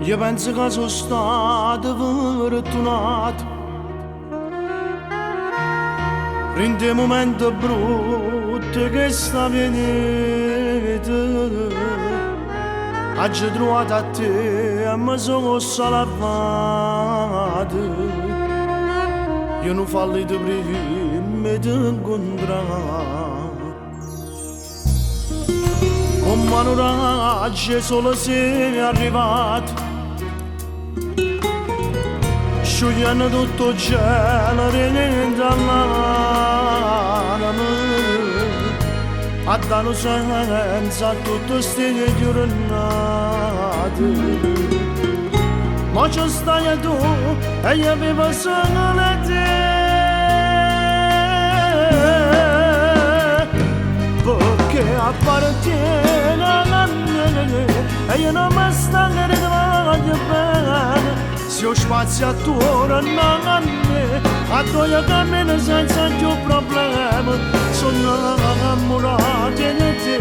Io penso che sono stato fortunato in dei momenti brutti che sta venendo. Oggi trovato a te e mi sono salvato. Io non fallo di prima di incontrare. Con mano raggi solo sei arrivato, sciogliendo tutto il cielo renendo all'anima, a dare senza a tutte ste giornate. Ma ci stai tu e io vivo solo te, perché appartiene a me e io non mi stanco di voglio bene. Se ho spazio attorno a me, a tua cammino senza più problemi. Sono innamorato di te,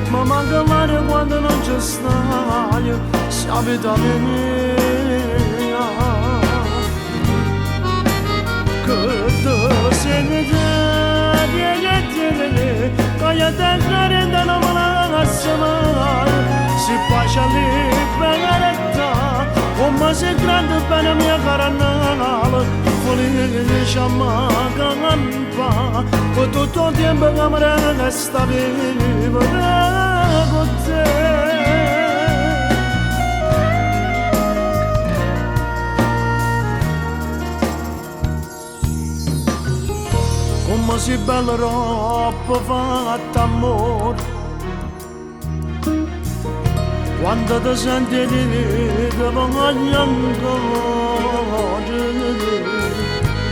ma manca male quando non ci stai. Sia vita mia, che tu sei che io te credo non me la lascio mai. Si pace libertà, come sei grande per la mia caranala. Felice a campa, per tutto il tempo che mi resta vivo con te. Come si bella roba fatta amore, quando ti senti di vita voglio ancora.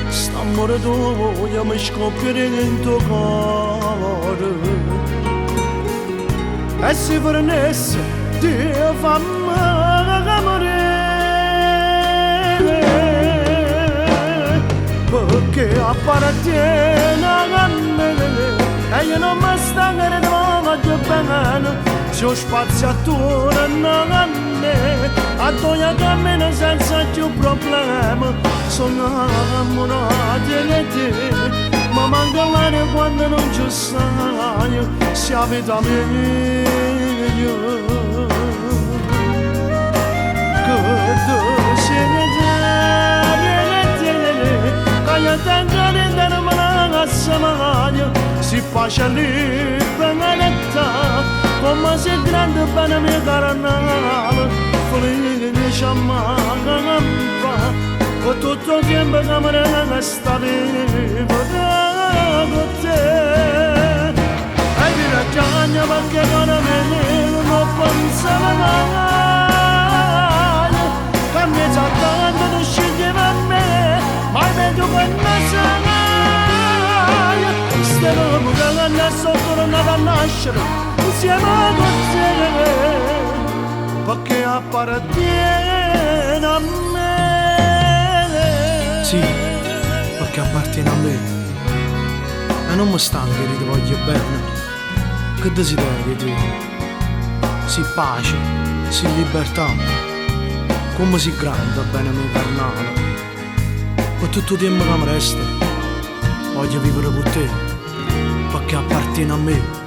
St'amore tuo mi scoppia in tuo cuore, e se fornesse ti fa morire. Perché appartiene a me e io non mi stanco di voglio bene. Se ho spazio attorno a me, a tua cammino senza più problemi. Sono innamorato di te, ma manca l'aria quando non ci stai. Sia vita mia, che tu sei io te credo non me la lascio mai. Si pace libertà, come sei grande per la mia caranala. Felice a campa, per tutto il tempo che mi resta vivo con te. E mi ragione perché non me non pensavo mai che mi sa tanto tu sceglieva a me. Ma meglio che non sai, stiamo che sono tornato a nascere insieme con te, perché appartiene a me. Sì, perché appartiene a me, e non mi stanco di ti voglio bene. Che desiderio tu? Sì pace, sì libertà, come si grande bene mia carnale. Per tutto il tempo che mi resta voglio vivere con te, perché appartiene a me.